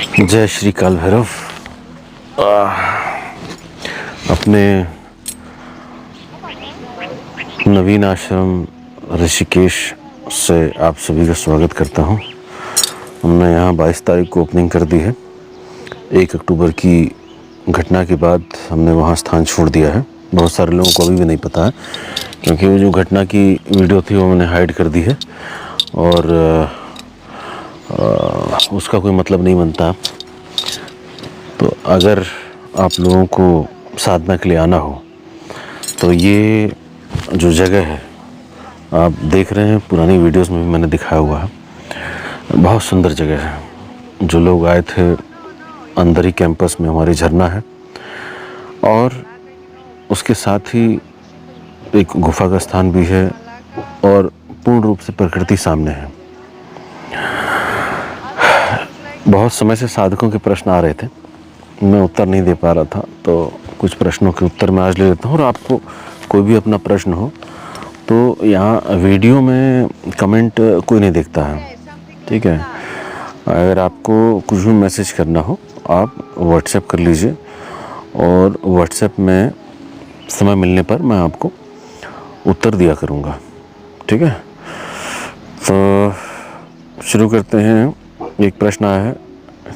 जय श्री काल भैरव। अपने नवीन आश्रम ऋषिकेश से आप सभी का स्वागत करता हूं। हमने यहाँ 22 तारीख को ओपनिंग कर दी है। 1 अक्टूबर की घटना के बाद हमने वहाँ स्थान छोड़ दिया है। बहुत सारे लोगों को अभी भी नहीं पता है, क्योंकि वो जो घटना की वीडियो थी वो मैंने हाइड कर दी है और उसका कोई मतलब नहीं बनता। तो अगर आप लोगों को साधना के लिए आना हो तो ये जो जगह है आप देख रहे हैं, पुरानी वीडियोस में भी मैंने दिखाया हुआ है। बहुत सुंदर जगह है। जो लोग आए थे, अंदर ही कैंपस में हमारी झरना है और उसके साथ ही एक गुफा का स्थान भी है और पूर्ण रूप से प्रकृति सामने है। बहुत समय से साधकों के प्रश्न आ रहे थे, मैं उत्तर नहीं दे पा रहा था, तो कुछ प्रश्नों के उत्तर मैं आज ले लेता हूँ। और आपको कोई भी अपना प्रश्न हो तो यहाँ वीडियो में कमेंट कोई नहीं देखता है, ठीक है। अगर आपको कुछ भी मैसेज करना हो आप व्हाट्सएप कर लीजिए और व्हाट्सएप में समय मिलने पर मैं आपको उत्तर दिया करूँगा, ठीक है। तो शुरू करते हैं। एक प्रश्न आया है,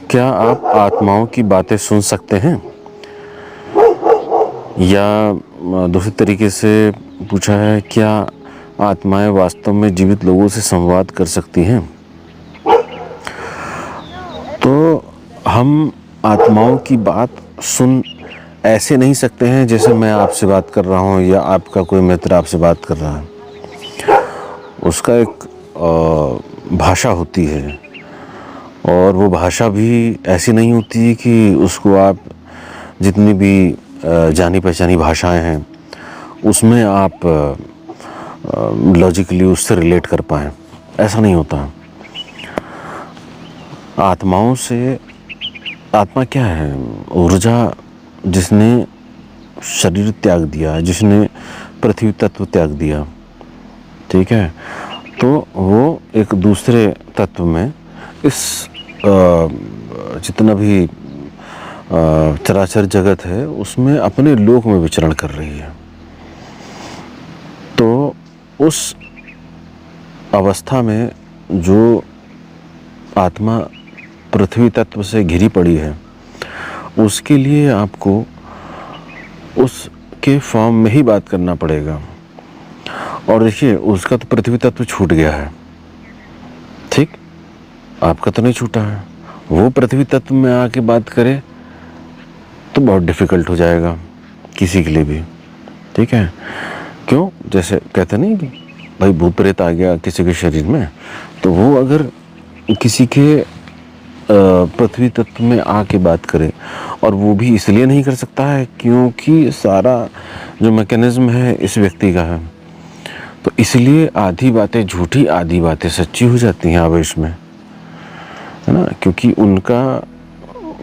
क्या आप आत्माओं की बातें सुन सकते हैं? या दूसरे तरीके से पूछा है, क्या आत्माएं वास्तव में जीवित लोगों से संवाद कर सकती हैं? तो हम आत्माओं की बात सुन ऐसे नहीं सकते हैं जैसे मैं आपसे बात कर रहा हूँ या आपका कोई मित्र आपसे बात कर रहा है। उसका एक भाषा होती है और वो भाषा भी ऐसी नहीं होती कि उसको आप जितनी भी जानी पहचानी भाषाएं हैं उसमें आप लॉजिकली उससे रिलेट कर पाएँ, ऐसा नहीं होता। आत्माओं से, आत्मा क्या है? ऊर्जा जिसने शरीर त्याग दिया, जिसने पृथ्वी तत्व त्याग दिया, ठीक है, तो वो एक दूसरे तत्व में इस जितना भी चराचर जगत है उसमें अपने लोक में विचरण कर रही है। तो उस अवस्था में जो आत्मा पृथ्वी तत्व से घिरी पड़ी है उसके लिए आपको उसके फॉर्म में ही बात करना पड़ेगा। और देखिए, उसका तो पृथ्वी तत्व छूट गया है, ठीक, आपका तो नहीं छूटा है। वो पृथ्वी तत्व में आके बात करे तो बहुत डिफ़िकल्ट हो जाएगा किसी के लिए भी, ठीक है। क्यों? जैसे कहते नहीं कि भाई भूत प्रेत आ गया किसी के शरीर में, तो वो अगर किसी के पृथ्वी तत्व में आके बात करे, और वो भी इसलिए नहीं कर सकता है क्योंकि सारा जो मैकेनिज्म है इस व्यक्ति का है, तो इसलिए आधी बातें झूठी आधी बातें सच्ची हो जाती हैं आवेश में, है ना। क्योंकि उनका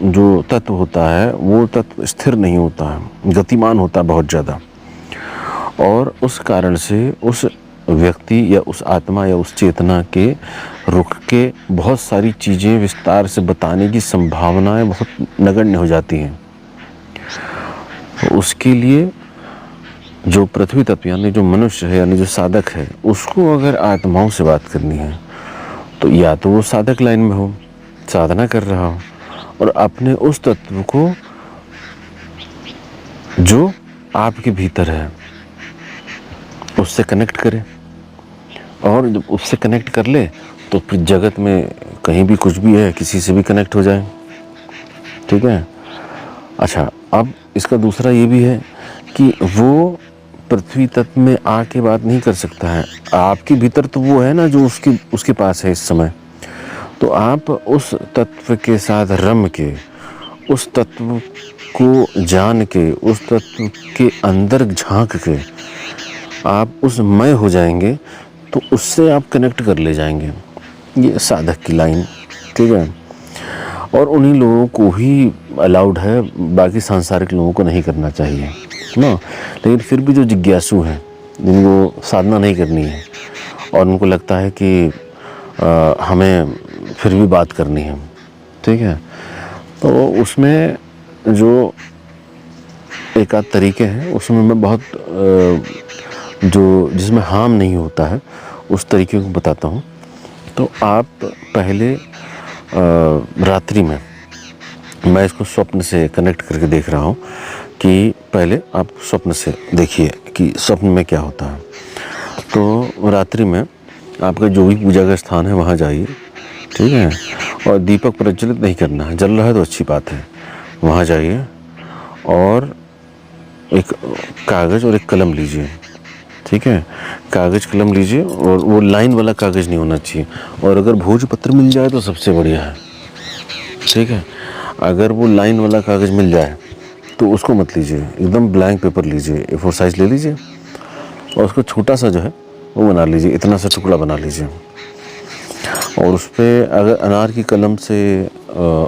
जो तत्व होता है वो तत्व स्थिर नहीं होता है, गतिमान होता है बहुत ज़्यादा। और उस कारण से उस व्यक्ति या उस आत्मा या उस चेतना के रुक के बहुत सारी चीज़ें विस्तार से बताने की संभावनाएं बहुत नगण्य हो जाती हैं। तो उसके लिए जो पृथ्वी तत्व यानी जो मनुष्य है, यानी जो साधक है, उसको अगर आत्माओं से बात करनी है तो या तो वो साधक लाइन में हो, साधना कर रहा हो, और अपने उस तत्व को जो आपके भीतर है उससे कनेक्ट करे। और जब उससे कनेक्ट कर ले तो फिर जगत में कहीं भी कुछ भी है किसी से भी कनेक्ट हो जाए, ठीक है। अच्छा, अब इसका दूसरा ये भी है कि वो पृथ्वी तत्व में आके बात नहीं कर सकता है। आपके भीतर तो वो है ना जो उसके पास है इस समय, तो आप उस तत्व के साथ रम के, उस तत्व को जान के, उस तत्व के अंदर झांक के आप उस मय हो जाएंगे, तो उससे आप कनेक्ट कर ले जाएंगे। ये साधक की लाइन, ठीक है। और उन्हीं लोगों को ही अलाउड है, बाकी सांसारिक लोगों को नहीं करना चाहिए ना। लेकिन फिर भी जो जिज्ञासु हैं, जिनको साधना नहीं करनी है और उनको लगता है कि हमें फिर भी बात करनी है, ठीक है, तो उसमें जो एक आध तरीके हैं उसमें मैं बहुत जो जिसमें हार्म नहीं होता है उस तरीके को बताता हूँ। तो आप पहले रात्रि में, मैं इसको स्वप्न से कनेक्ट करके देख रहा हूँ कि पहले आप स्वप्न से देखिए कि स्वप्न में क्या होता है। तो रात्रि में आपका जो भी पूजा का स्थान है वहाँ जाइए, ठीक है, और दीपक प्रज्वलित नहीं करना है, जल रहा है तो अच्छी बात है, वहाँ जाइए और एक कागज़ और एक कलम लीजिए, ठीक है, कागज़ कलम लीजिए और वो लाइन वाला कागज़ नहीं होना चाहिए, और अगर भोजपत्र मिल जाए तो सबसे बढ़िया है, ठीक है। अगर वो लाइन वाला कागज़ मिल जाए तो उसको मत लीजिए, एकदम ब्लैंक पेपर लीजिए, A4 साइज़ ले लीजिए और उसको छोटा सा जो है वो बना लीजिए, इतना सा टुकड़ा बना लीजिए, और उस पर अगर अनार की कलम से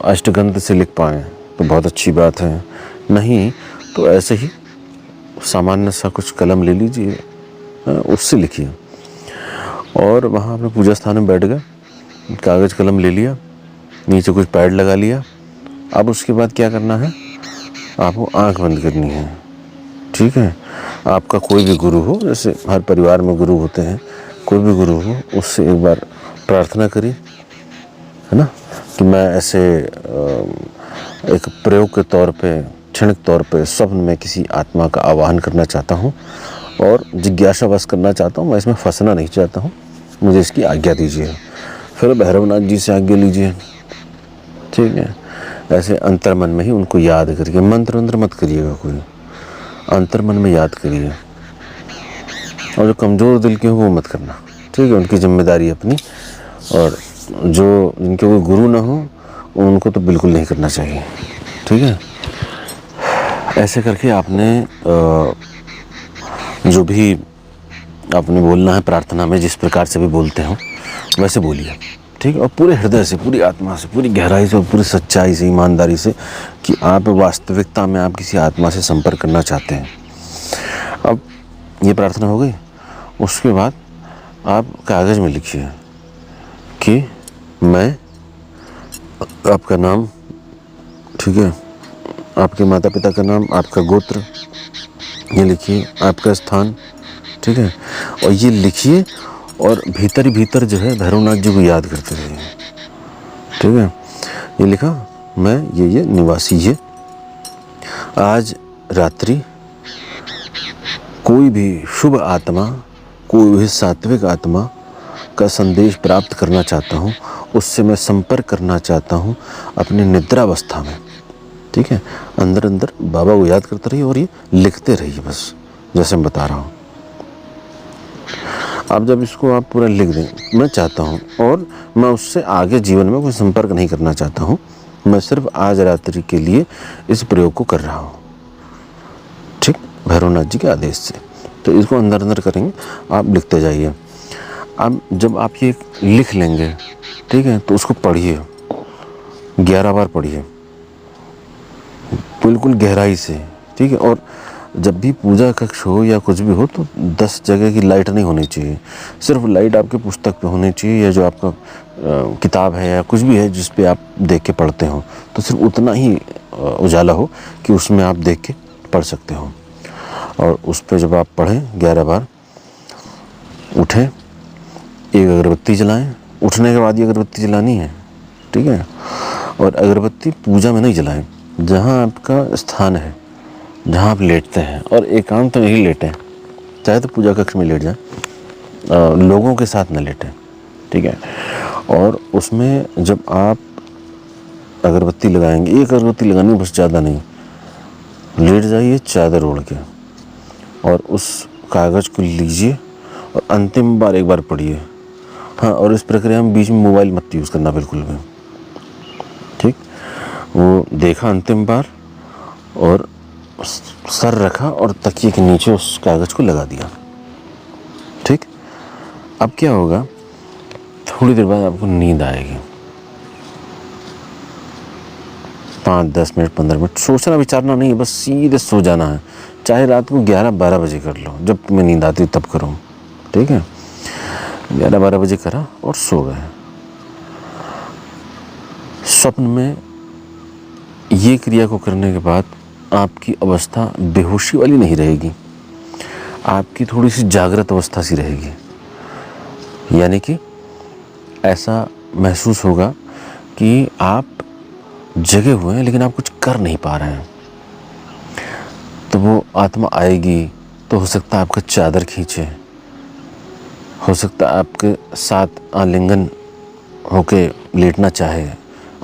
अष्टगंध से लिख पाएँ तो बहुत अच्छी बात है, नहीं तो ऐसे ही सामान्य सा कुछ कलम ले लीजिए, उससे लिखिए। और वहाँ अपने पूजा स्थान में बैठ गए, कागज़ कलम ले लिया, नीचे कुछ पैड लगा लिया। अब उसके बाद क्या करना है, आपको आंख बंद करनी है, ठीक है। आपका कोई भी गुरु हो, जैसे हर परिवार में गुरु होते हैं, कोई भी गुरु हो उससे एक बार प्रार्थना करिए, है ना, कि मैं ऐसे एक प्रयोग के तौर पे, क्षणिक तौर पे स्वप्न में किसी आत्मा का आवाहन करना चाहता हूँ और जिज्ञासावश करना चाहता हूँ, मैं इसमें फंसना नहीं चाहता हूँ, मुझे इसकी आज्ञा दीजिए। फिर भैरवनाथ जी से आज्ञा लीजिए, ठीक है। ऐसे अंतर मन में ही उनको याद करिए, मंत्र वंत्र मत करिएगा कोई, अंतर मन में याद करिए। और जो कमज़ोर दिल के हो वो मत करना, ठीक है, उनकी जिम्मेदारी अपनी, और जो जिनके कोई गुरु ना हो उनको तो बिल्कुल नहीं करना चाहिए, ठीक है। ऐसे करके आपने जो भी आपने बोलना है प्रार्थना में, जिस प्रकार से भी बोलते हो वैसे बोलिए, ठीक है, और पूरे हृदय से, पूरी आत्मा से, पूरी गहराई से और पूरी सच्चाई से, ईमानदारी से कि आप वास्तविकता में आप किसी आत्मा से संपर्क करना चाहते हैं। अब ये प्रार्थना हो गई, उसके बाद आप कागज़ में लिखिए कि मैं, आपका नाम, ठीक है, आपके माता पिता का नाम, आपका गोत्र, ये लिखिए, आपका स्थान, ठीक है, और ये लिखिए और भीतर ही भीतर जो है भैरवनाथ जी को याद करते रहिए, ठीक है। ये लिखा, मैं ये निवासी है, आज रात्रि कोई भी शुभ आत्मा, कोई भी सात्विक आत्मा का संदेश प्राप्त करना चाहता हूँ, उससे मैं संपर्क करना चाहता हूँ अपनी निद्रावस्था में, ठीक है। अंदर अंदर बाबा को याद करते रहिए और ये लिखते रहिए, बस जैसे मैं बता रहा हूँ। अब जब इसको आप पूरा लिख दें, मैं चाहता हूँ और मैं उससे आगे जीवन में कोई संपर्क नहीं करना चाहता हूँ, मैं सिर्फ आज रात्रि के लिए इस प्रयोग को कर रहा हूँ, ठीक, भैरवनाथ जी के आदेश से। तो इसको अंदर अंदर करेंगे, आप लिखते जाइए। अब जब आप ये लिख लेंगे, ठीक है, तो उसको पढ़िए, 11 बार पढ़िए बिल्कुल गहराई से, ठीक है। और जब भी पूजा कक्ष हो या कुछ भी हो तो 10 जगह की लाइट नहीं होनी चाहिए, सिर्फ लाइट आपके पुस्तक पे होनी चाहिए, या जो आपका किताब है या कुछ भी है जिस पे आप देख के पढ़ते हो, तो सिर्फ उतना ही उजाला हो कि उसमें आप देख के पढ़ सकते हो। और उस पर जब आप पढ़ें 11 बार, उठें, एक अगरबत्ती जलाएं, उठने के बाद ये अगरबत्ती जलानी है, ठीक है। और अगरबत्ती पूजा में नहीं जलाएं, जहाँ आपका स्थान है, जहाँ आप लेटते हैं, और एकांत में ही लेटें, चाहे तो पूजा कक्ष में लेट जाएं, लोगों के साथ न लेटें, ठीक है। और उसमें जब आप अगरबत्ती लगाएंगे, एक अगरबत्ती लगानी बस, ज़्यादा नहीं, लेट जाइए चादर ओढ़ के और उस कागज़ को लीजिए और अंतिम बार एक बार पढ़िए। हाँ, और इस प्रक्रिया में बीच में मोबाइल मत यूज़ करना बिल्कुल भी, ठीक। वो देखा अंतिम बार और सर रखा और तकिए के नीचे उस कागज़ को लगा दिया, ठीक। अब क्या होगा, थोड़ी देर बाद आपको नींद आएगी, 5, 10 मिनट, 15 मिनट, सोचना विचारना नहीं है, बस सीधे सो जाना है। चाहे रात को 11-12 बजे कर लो, जब तुम्हें नींद आती तब करो, ठीक है। 11-12 बजे करा और सो गए। स्वप्न में ये क्रिया को करने के बाद आपकी अवस्था बेहोशी वाली नहीं रहेगी, आपकी थोड़ी सी जागृत अवस्था सी रहेगी। यानी कि ऐसा महसूस होगा कि आप जगे हुए हैं लेकिन आप कुछ कर नहीं पा रहे हैं। तो वो आत्मा आएगी तो हो सकता है आपका चादर खींचे, हो सकता है आपके साथ आलिंगन होके लेटना चाहे,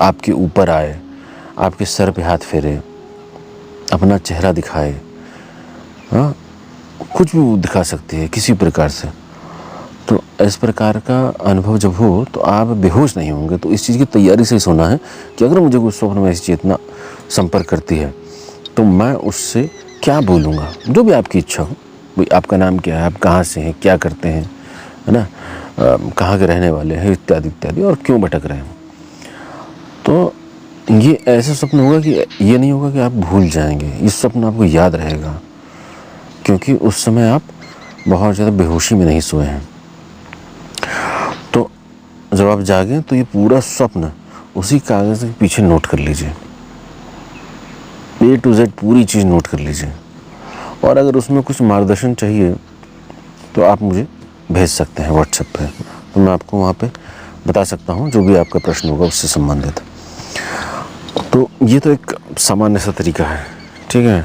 आपके ऊपर आए, आपके सर पे हाथ फेरे, अपना चेहरा दिखाए। हाँ, कुछ भी वो दिखा सकती है किसी प्रकार से। तो इस प्रकार का अनुभव जब हो तो आप बेहोश नहीं होंगे। तो इस चीज़ की तैयारी से ही सोना है कि अगर मुझे कोई स्वप्न में ऐसी चेतना संपर्क करती है तो मैं उससे क्या बोलूँगा, जो भी आपकी इच्छा हो। भाई आपका नाम क्या है, आप कहाँ से हैं, क्या करते हैं, है ना, कहाँ के रहने वाले हैं, इत्यादि इत्यादि, और क्यों भटक रहे हैं। तो ये ऐसा स्वप्न होगा कि ये नहीं होगा कि आप भूल जाएंगे, इस स्वप्न आपको याद रहेगा, क्योंकि उस समय आप बहुत ज़्यादा बेहोशी में नहीं सोए हैं। तो जब आप जागें तो ये पूरा स्वप्न उसी कागज़ के पीछे नोट कर लीजिए, A to Z पूरी चीज़ नोट कर लीजिए। और अगर उसमें कुछ मार्गदर्शन चाहिए तो आप मुझे भेज सकते हैं व्हाट्सएप पे, तो मैं आपको वहाँ पे बता सकता हूँ जो भी आपका प्रश्न होगा उससे संबंधित। तो ये तो एक सामान्य सा तरीका है, ठीक है।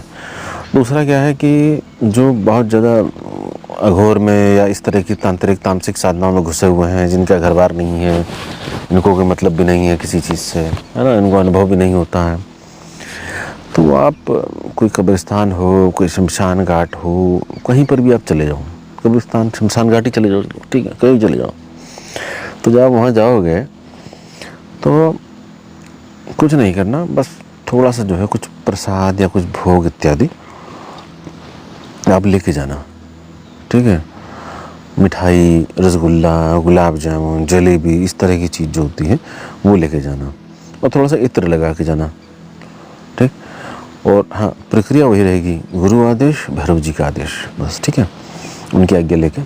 दूसरा क्या है कि जो बहुत ज़्यादा अघोर में या इस तरह की तांत्रिक तामसिक साधनाओं में घुसे हुए हैं, जिनका घर बार नहीं है, इनको कोई मतलब भी नहीं है किसी चीज़ से, है ना, इनको अनुभव भी नहीं होता है, तो आप कोई कब्रिस्तान हो, कोई शमशान घाट हो, कहीं पर भी आप चले जाओ, कब्रिस्तान शमशान घाट ही चले जाओ, ठीक है, कहीं चले जाओ। तो जब आप वहाँ जाओगे तो कुछ नहीं करना, बस थोड़ा सा जो है कुछ प्रसाद या कुछ भोग इत्यादि आप लेके जाना, ठीक है। मिठाई, रसगुल्ला, गुलाब जामुन, जलेबी, इस तरह की चीज़ जो होती है वो लेके जाना, और थोड़ा सा इत्र लगा के जाना, ठीक। और हाँ, प्रक्रिया वही रहेगी, गुरु आदेश, भैरव जी का आदेश, बस, ठीक है। उनकी आज्ञा लेके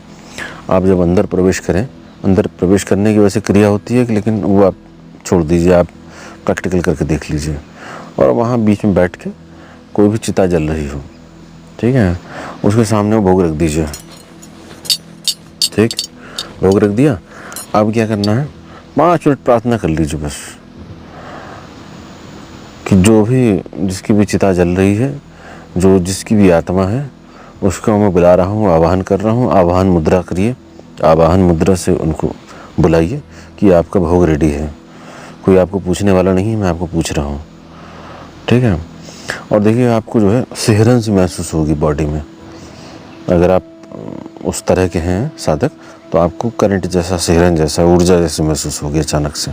आप जब अंदर प्रवेश करें, अंदर प्रवेश करने की वैसे क्रिया होती है, लेकिन वो आप छोड़ दीजिए, आप प्रैक्टिकल करके देख लीजिए। और वहाँ बीच में बैठ के कोई भी चिता जल रही हो, ठीक है, उसके सामने भोग रख दीजिए, ठीक। भोग रख दिया, अब क्या करना है, 5 मिनट प्रार्थना कर लीजिए बस, कि जो भी जिसकी भी चिता जल रही है, जो जिसकी भी आत्मा है, उसको मैं बुला रहा हूँ, आवाहन कर रहा हूँ। आवाहन मुद्रा करिए, आवाहन मुद्रा से उनको बुलाइए कि आपका भोग रेडी है। कोई आपको पूछने वाला नहीं है, मैं आपको पूछ रहा हूँ, ठीक है। और देखिए आपको जो है सिहरन सी महसूस होगी बॉडी में। अगर आप उस तरह के हैं साधक तो आपको करंट जैसा, सिहरन जैसा, ऊर्जा जैसी महसूस होगी अचानक से।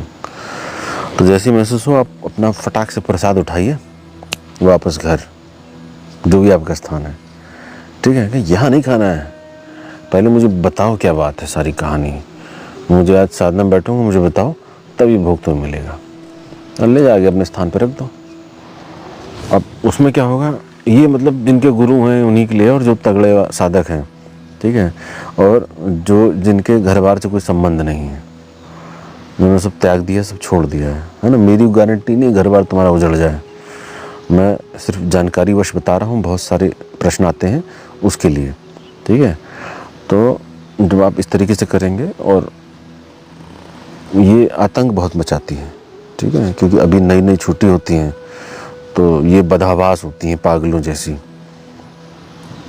तो जैसी महसूस हो आप अपना फटाक से प्रसाद उठाइए, वापस घर, जो भी आपका स्थान है, ठीक है। कि यहाँ नहीं खाना है, पहले मुझे बताओ क्या बात है, सारी कहानी मुझे आज साधना में बैठूंगा, मुझे बताओ, तभी भोग तो मिलेगा। और ले जाके अपने स्थान पर रख दो। अब उसमें क्या होगा, ये मतलब जिनके गुरु हैं उन्हीं के लिए, और जो तगड़े साधक हैं, ठीक है, और जो जिनके घर बार से कोई संबंध नहीं है, जिन्होंने सब त्याग दिया, सब छोड़ दिया है ना। मेरी गारंटी नहीं घर बार तुम्हारा उजड़ जाए, मैं सिर्फ जानकारी वश बता रहा हूँ। बहुत सारे प्रश्न आते हैं उसके लिए, ठीक है। तो जब आप इस तरीके से करेंगे, और ये आतंक बहुत मचाती है, ठीक है, क्योंकि अभी नई नई छुट्टी होती हैं तो ये बदहवास होती हैं पागलों जैसी,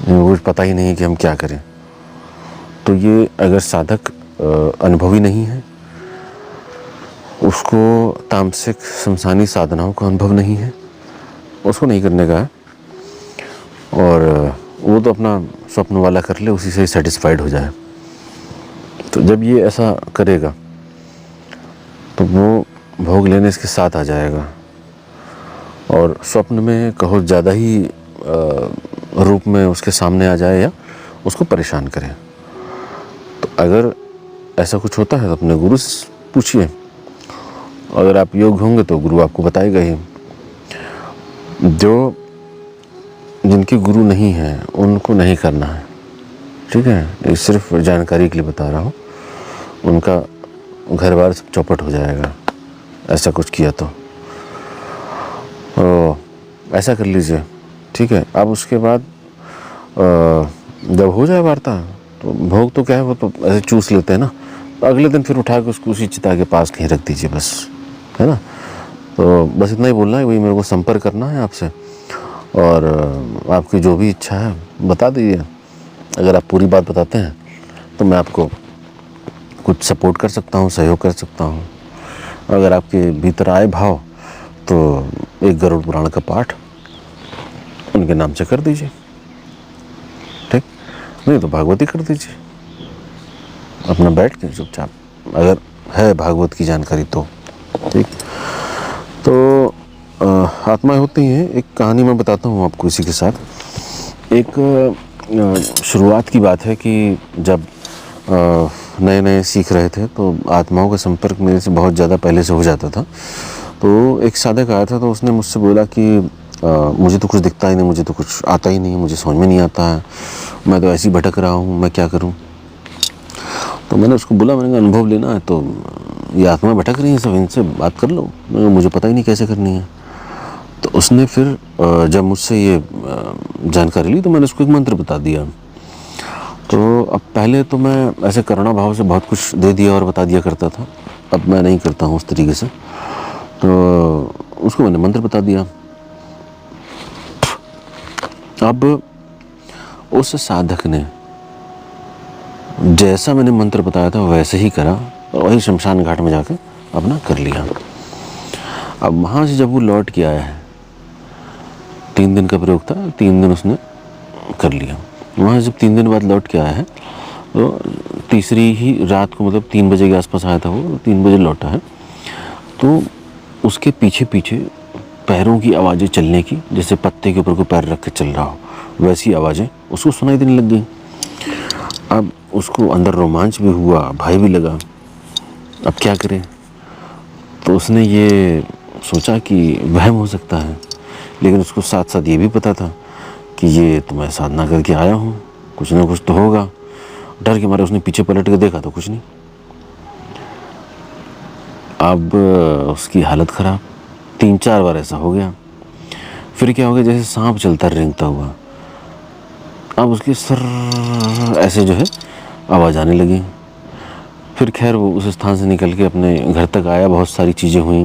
कुछ पता ही नहीं कि हम क्या करें। तो ये अगर साधक अनुभवी नहीं है, उसको तामसिक शमशानी साधनाओं का अनुभव नहीं है, उसको नहीं करने का है, और वो तो अपना स्वप्न वाला कर ले, उसी से सेटिस्फाइड हो जाए। तो जब ये ऐसा करेगा तो वो भोग लेने इसके साथ आ जाएगा, और स्वप्न में कहो ज़्यादा ही रूप में उसके सामने आ जाए या उसको परेशान करे। तो अगर ऐसा कुछ होता है तो अपने गुरु से पूछिए, अगर आप योग्य होंगे तो गुरु आपको बताएगा ही। जो जिनके गुरु नहीं हैं उनको नहीं करना है, ठीक है, ये सिर्फ जानकारी के लिए बता रहा हूँ। उनका घर बार सब चौपट हो जाएगा ऐसा कुछ किया तो। ऐसा कर लीजिए, ठीक है। अब उसके बाद जब हो जाए वार्ता, तो भोग तो क्या है, वो तो ऐसे चूस लेते हैं ना, तो अगले दिन फिर उठा के उसको उसी चिता के पास कहीं रख दीजिए बस, है ना। तो बस इतना ही बोलना है, वही मेरे को संपर्क करना है आपसे, और आपकी जो भी इच्छा है बता दीजिए। अगर आप पूरी बात बताते हैं तो मैं आपको कुछ सपोर्ट कर सकता हूँ, सहयोग कर सकता हूँ। अगर आपके भीतर आए भाव, तो एक गरुड़ पुराण का पाठ उनके नाम से कर दीजिए, ठीक। नहीं तो भागवती कर दीजिए, अपना बैठ के चुपचाप, अगर है भागवत की जानकारी तो, ठीक। तो आत्माएं होती हैं। एक कहानी मैं बताता हूँ आपको इसी के साथ। एक शुरुआत की बात है कि जब नए नए सीख रहे थे, तो आत्माओं का संपर्क मेरे से बहुत ज़्यादा पहले से हो जाता था। तो एक साधक आया था, तो उसने मुझसे बोला कि मुझे तो कुछ दिखता ही नहीं, मुझे तो कुछ आता ही नहीं, मुझे समझ में नहीं आता है, मैं तो ऐसे ही भटक रहा हूँ, मैं क्या करूँ। तो मैंने उसको बोला, मैंने कहा अनुभव लेना है तो ये आत्मा भटक रही है सब, इनसे बात कर लो, मुझे पता ही नहीं कैसे करनी है। तो उसने फिर जब मुझसे ये जानकारी ली, तो मैंने उसको एक मंत्र बता दिया। तो अब पहले तो मैं ऐसे करुणा भाव से बहुत कुछ दे दिया और बता दिया करता था, अब मैं नहीं करता हूँ उस तरीके से। तो उसको मैंने मंत्र बता दिया। अब उस साधक ने जैसा मैंने मंत्र बताया था वैसे ही करा, और वही शमशान घाट में जाकर अपना कर लिया। अब वहाँ से जब वो लौट के आया है, 3 दिन का प्रयोग था, 3 दिन उसने कर लिया। वहाँ से जब 3 दिन बाद लौट के आया है, तो तीसरी ही रात को, मतलब 3 बजे के आसपास आया था वो, 3 बजे लौटा है। तो उसके पीछे पीछे पैरों की आवाज़ें चलने की, जैसे पत्ते के ऊपर कोई पैर रख के चल रहा हो, वैसी आवाज़ें उसको सुनाई देने लग गई। अब उसको अंदर रोमांच भी हुआ, भय भी लगा, अब क्या करें। तो उसने ये सोचा कि वहम हो सकता है, लेकिन उसको साथ साथ ये भी पता था कि ये तो मैं साधना करके आया हूँ, कुछ ना कुछ तो होगा। डर के मारे उसने पीछे पलट के देखा तो कुछ नहीं। अब उसकी हालत ख़राब, 3-4 बार ऐसा हो गया। फिर क्या हो गया, जैसे सांप चलता रेंगता हुआ, अब उसकी सर ऐसे जो है आवाज़ आने लगी। फिर खैर वो उस स्थान से निकल के अपने घर तक आया, बहुत सारी चीज़ें हुई।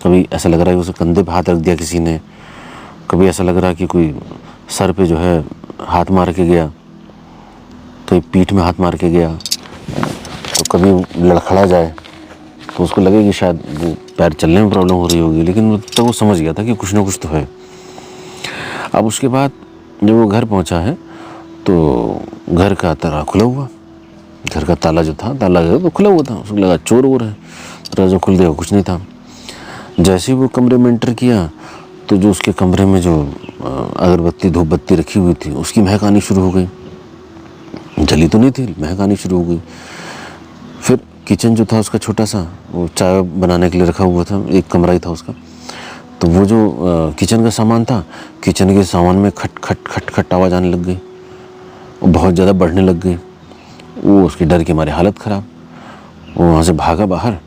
कभी ऐसा लग रहा है कि उसे कंधे पे हाथ रख दिया किसी ने, कभी ऐसा लग रहा है कि कोई सर पे जो है हाथ मार के गया, कभी पीठ में हाथ मार के गया, तो कभी लड़खड़ा जाए तो उसको लगे कि शायद वो पैर चलने में प्रॉब्लम हो रही होगी, लेकिन तब वो समझ गया था कि कुछ ना कुछ तो है। अब उसके बाद जब वो घर पहुंचा है, तो घर का ताला खुला हुआ, घर का ताला जो था, ताला जो तो खुला हुआ था। उसको लगा चोर वोर है, दरवाजा खुल गया, कुछ नहीं था। जैसे ही वो कमरे में एंटर किया, तो जो उसके कमरे में जो अगरबत्ती धूप बत्ती रखी हुई थी, उसकी महक आनी शुरू हो गई। जली तो नहीं थी, महक आनी शुरू हो गई। फिर किचन जो था उसका छोटा सा, वो चाय बनाने के लिए रखा हुआ था, एक कमरा ही था उसका, तो वो जो किचन का सामान था, किचन के सामान में खट खट खट खट आवाज़ आने लग गई, वो बहुत ज़्यादा बढ़ने लग गई। वो उसके डर के मारे हालत ख़राब, वो वहाँ से भागा बाहर,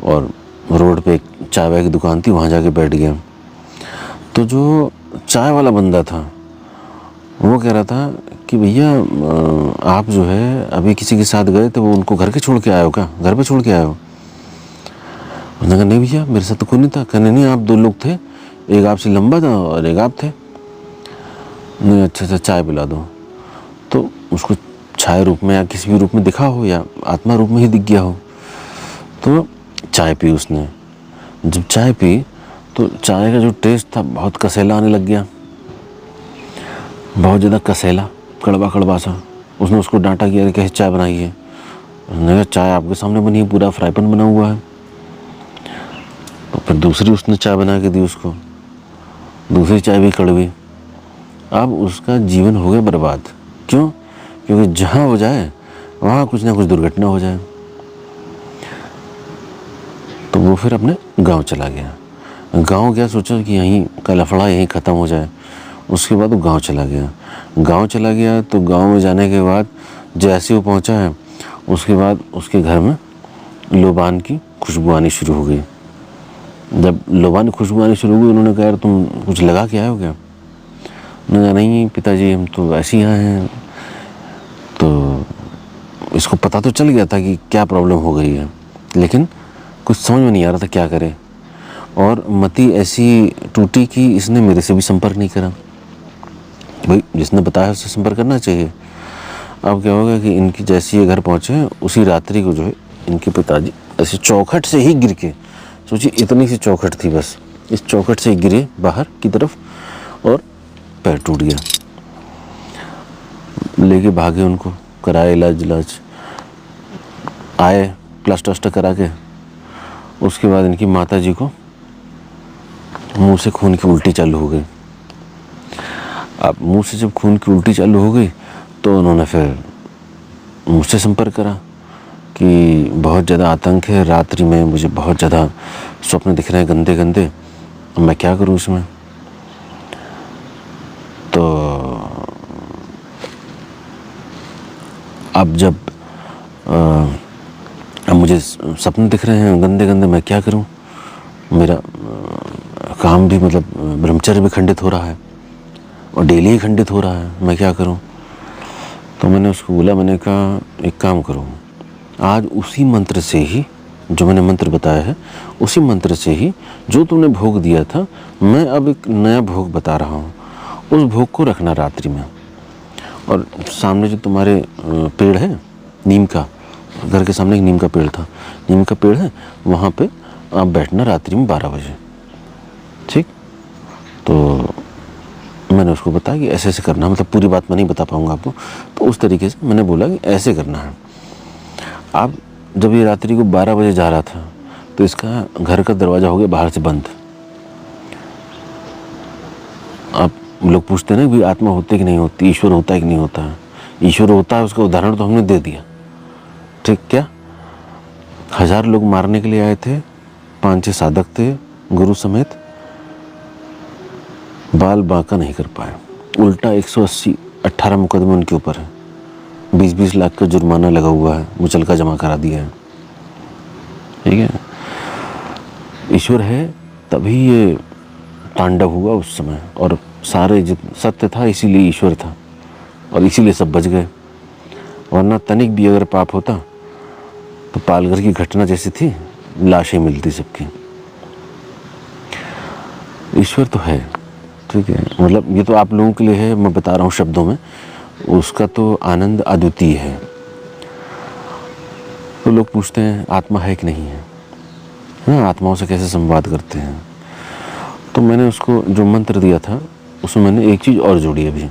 और रोड पे एक चाय वाय की दुकान थी, वहाँ जाके बैठ गया। तो जो चाय वाला बंदा था, वो कह रहा था कि भैया आप जो है अभी किसी के साथ गए थे, वो उनको घर के छोड़ के आए हो क्या, घर पे छोड़ के आए हो। उसने कहा नहीं भैया, मेरे साथ तो कोई नहीं था। कहने नहीं, आप 2 लोग थे, एक आपसे लंबा था और एक आप थे। नहीं, अच्छा चाय पिला दो। तो उसको छाया रूप में या किसी भी रूप में दिखा हो, या आत्मा रूप में ही दिख गया हो, तो चाय पी उसने। जब चाय पी, तो चाय का जो टेस्ट था बहुत कसेला आने लग गया, बहुत ज़्यादा कसेला, कड़वा कड़वा सा। उसने उसको डांटा कि कैसे चाय बनाई है। उसने कहा चाय आपके सामने बनी है, पूरा फ्राई पैन बना हुआ है। तो फिर दूसरी उसने चाय बना के दी उसको, दूसरी चाय भी कड़वी। अब उसका जीवन हो गया बर्बाद। क्यों? क्योंकि जहाँ वो जाए वहाँ कुछ ना कुछ दुर्घटना हो जाए। तो वो फिर अपने गांव चला गया। गांव क्या सोचा कि यहीं का लफड़ा यहीं ख़त्म हो जाए। उसके बाद वो गांव चला गया। गांव चला गया तो गांव में जाने के बाद जैसे वो पहुंचा है, उसके बाद उसके घर में लोबान की खुशबू आनी शुरू हो गई। जब लुभानी खुशबू आनी शुरू हुई, उन्होंने कहा यार तुम कुछ लगा के आए हो क्या? उन्होंने कहा नहीं पिताजी, हम तो ऐसे ही आए हैं। तो इसको पता तो चल गया था कि क्या प्रॉब्लम हो गई है, लेकिन कुछ समझ में नहीं आ रहा था क्या करे। और मति ऐसी टूटी कि इसने मेरे से भी संपर्क नहीं करा। भाई जिसने बताया उससे संपर्क करना चाहिए। अब क्या होगा कि इनकी जैसे ये घर पहुँचे, उसी रात्रि को जो है इनके पिताजी ऐसे चौखट से ही गिर के, सोचिए इतनी सी चौखट थी बस, इस चौखट से गिरे बाहर की तरफ और पैर टूट गया। लेके भागे, उनको कराए इलाज, आए प्लास्टर व्लास्टर करा के। उसके बाद इनकी माता जी को मुंह से खून की उल्टी चालू हो गई। अब मुंह से जब खून की उल्टी चालू हो गई तो उन्होंने फिर मुझसे संपर्क करा कि बहुत ज़्यादा आतंक है, रात्रि में मुझे बहुत ज़्यादा स्वप्न दिख रहे हैं गंदे गंदे, मैं क्या करूं इसमें। तो अब जब अब मुझे सपने दिख रहे हैं गंदे गंदे, मैं क्या करूं, मेरा काम भी मतलब ब्रह्मचर्य भी खंडित हो रहा है और डेली ही खंडित हो रहा है, मैं क्या करूं। तो मैंने उसको बोला, मैंने कहा एक काम करो, आज उसी मंत्र से ही, जो मैंने मंत्र बताया है उसी मंत्र से ही जो तुमने भोग दिया था, मैं अब एक नया भोग बता रहा हूँ, उस भोग को रखना रात्रि में। और सामने जो तुम्हारे पेड़ है नीम का, घर के सामने एक नीम का पेड़ था, नीम का पेड़ है, वहाँ पे आप बैठना रात्रि में 12 बजे, ठीक। तो मैंने उसको बताया कि ऐसे ऐसे करना, मतलब पूरी बात मैं नहीं बता पाऊँगा आपको, तो उस तरीके से मैंने बोला कि ऐसे करना है। अब जब ये रात्रि को 12 बजे जा रहा था तो इसका घर का दरवाज़ा हो गया बाहर से बंद। अब लोग पूछते हैं ना कि आत्मा होती है कि नहीं होती, ईश्वर होता है कि नहीं होता है। ईश्वर होता है, उसका उदाहरण तो हमने दे दिया, ठीक। क्या 1000 लोग मारने के लिए आए थे, 5-6 साधक थे गुरु समेत, बाल बांका नहीं कर पाए, उल्टा 180-18 मुकदमे उनके ऊपर है, 20-20 लाख का जुर्माना लगा हुआ है, मुचलका जमा करा दिया है, ठीक है। ईश्वर है तभी ये तांडव हुआ उस समय, और सारे सत्य था इसीलिए ईश्वर था, और इसीलिए सब बच गए। वरना तनिक भी अगर पाप होता तो पालघर की घटना जैसी थी, लाशें मिलती सबकी। ईश्वर तो है, ठीक है, मतलब ये तो आप लोगों के लिए है, मैं बता रहा हूँ शब्दों में, उसका तो आनंद अद्वितीय है। तो लोग पूछते हैं आत्मा है कि नहीं है, हाँ, आत्माओं से कैसे संवाद करते हैं। तो मैंने उसको जो मंत्र दिया था उसमें मैंने एक चीज़ और जोड़ी अभी,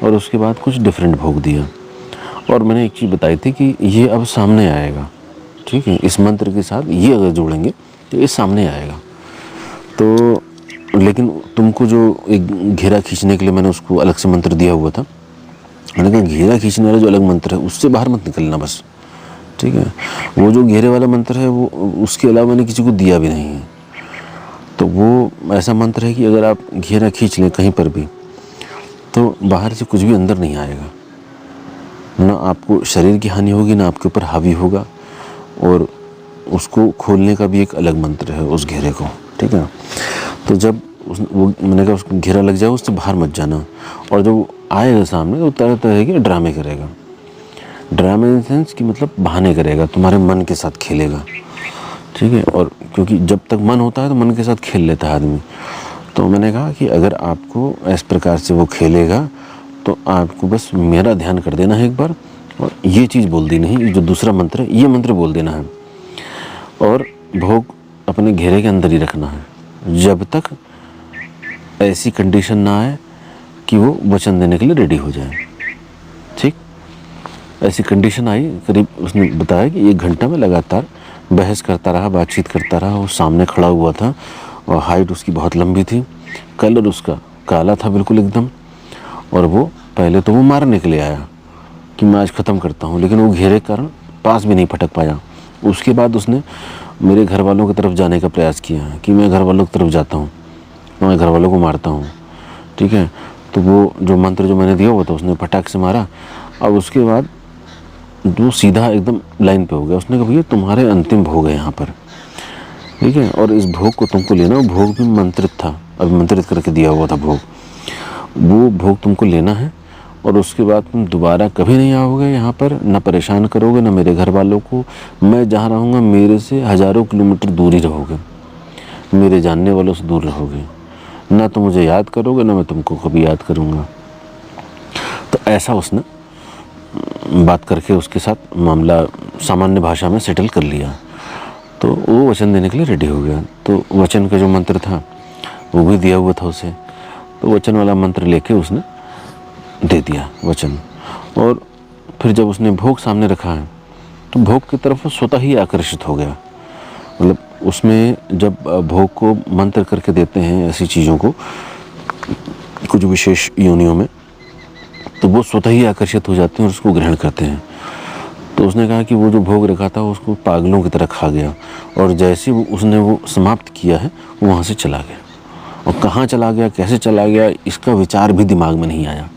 और उसके बाद कुछ डिफरेंट भोग दिया। और मैंने एक चीज़ बताई थी कि ये अब सामने आएगा, ठीक है, इस मंत्र के साथ ये अगर जोड़ेंगे तो ये सामने आएगा। तो लेकिन तुमको जो एक घेरा खींचने के लिए मैंने उसको अलग से मंत्र दिया हुआ था, मैंने कहा घेरा खींचने वाला जो अलग मंत्र है उससे बाहर मत निकलना बस, ठीक है। वो जो घेरे वाला मंत्र है वो उसके अलावा मैंने किसी को दिया भी नहीं है। तो वो ऐसा मंत्र है कि अगर आप घेरा खींच लें कहीं पर भी तो बाहर से कुछ भी अंदर नहीं आएगा, ना आपको शरीर की हानि होगी, ना आपके ऊपर हावी होगा। और उसको खोलने का भी एक अलग मंत्र है उस घेरे को, ठीक है। तो जब वो मैंने कहा उसको घेरा लग जाए उससे बाहर मत जाना, और जब आएगा सामने तो तरह तरह के ड्रामे करेगा। ड्रामे इन सेंस कि मतलब बहाने करेगा, तुम्हारे मन के साथ खेलेगा, ठीक है। और क्योंकि जब तक मन होता है तो मन के साथ खेल लेता है आदमी। तो मैंने कहा कि अगर आपको इस प्रकार से वो खेलेगा तो आपको बस मेरा ध्यान कर देना है एक बार, और ये चीज़ बोल देनी है, जो दूसरा मंत्र है ये मंत्र बोल देना है, और भोग अपने घेरे के अंदर ही रखना है जब तक ऐसी कंडीशन ना आए कि वो वचन देने के लिए रेडी हो जाए, ठीक। ऐसी कंडीशन आई, करीब उसने बताया कि 1 घंटा में लगातार बहस करता रहा, बातचीत करता रहा। वो सामने खड़ा हुआ था और हाइट उसकी बहुत लंबी थी, कलर उसका काला था बिल्कुल एकदम। और वो पहले तो वो मारने के लिए आया कि मैं आज ख़त्म करता हूँ, लेकिन वो घेरे के कारण पास भी नहीं फटक पाया। उसके बाद उसने मेरे घर वालों की तरफ जाने का प्रयास किया कि मैं घर वालों की तरफ जाता हूँ, मैं घर वालों को मारता हूँ, ठीक है। तो वो जो मंत्र जो मैंने दिया हुआ था उसने फटाक से मारा। अब उसके बाद वो सीधा एकदम लाइन पे हो गया। उसने कहा भैया तुम्हारे अंतिम भोग है यहाँ पर, ठीक है। और इस भोग को तुमको लेना, वो भोग भी मंत्रित था, अभिमंत्रित करके दिया हुआ था भोग, वो भोग तुमको लेना है। और उसके बाद तुम दोबारा कभी नहीं आओगे यहाँ पर, ना परेशान करोगे ना मेरे घर वालों को। मैं जहाँ रहूँगा मेरे से हज़ारों किलोमीटर दूर ही रहोगे, मेरे जानने वालों से दूर रहोगे, ना तो मुझे याद करोगे ना मैं तुमको कभी याद करूँगा। तो ऐसा उसने बात करके उसके साथ मामला सामान्य भाषा में सेटल कर लिया। तो वो वचन देने के लिए रेडी हो गया। तो वचन का जो मंत्र था वो भी दिया हुआ था उसे, तो वचन वाला मंत्र लेके उसने दे दिया वचन। और फिर जब उसने भोग सामने रखा है तो भोग की तरफ वो स्वतः ही आकर्षित हो गया। मतलब उसमें जब भोग को मंत्र करके देते हैं ऐसी चीज़ों को कुछ विशेष योनियों में, तो वो स्वतः ही आकर्षित हो जाते हैं और उसको ग्रहण करते हैं। तो उसने कहा कि वो जो भोग रखा था उसको पागलों की तरह खा गया, और जैसे उसने वो समाप्त किया है वो वहाँ से चला गया। और कहाँ चला गया, कैसे चला गया, इसका विचार भी दिमाग में नहीं आया।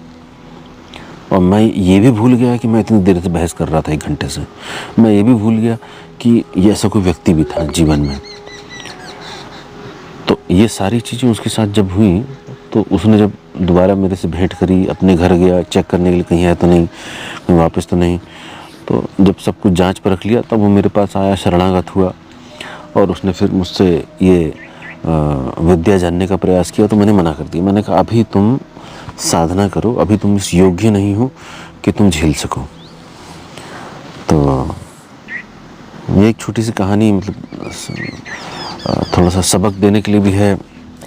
और मैं ये भी भूल गया कि मैं इतनी देर से बहस कर रहा था 1 घंटे से। मैं ये भी भूल गया कि ये ऐसा कोई व्यक्ति भी था जीवन में। तो ये सारी चीज़ें उसके साथ जब हुई तो उसने जब दोबारा मेरे से भेंट करी, अपने घर गया चेक करने के लिए कहीं है तो नहीं, कहीं वापस तो नहीं। तो जब सब कुछ जांच परख लिया तब वो मेरे पास आया, शरणागत हुआ, और उसने फिर मुझसे ये विद्या जानने का प्रयास किया। तो मैंने मना कर दिया। मैंने कहा अभी तुम साधना करो, अभी तुम इस योग्य नहीं हो कि तुम झेल सको। तो ये एक छोटी सी कहानी, मतलब थोड़ा सा सबक देने के लिए भी है,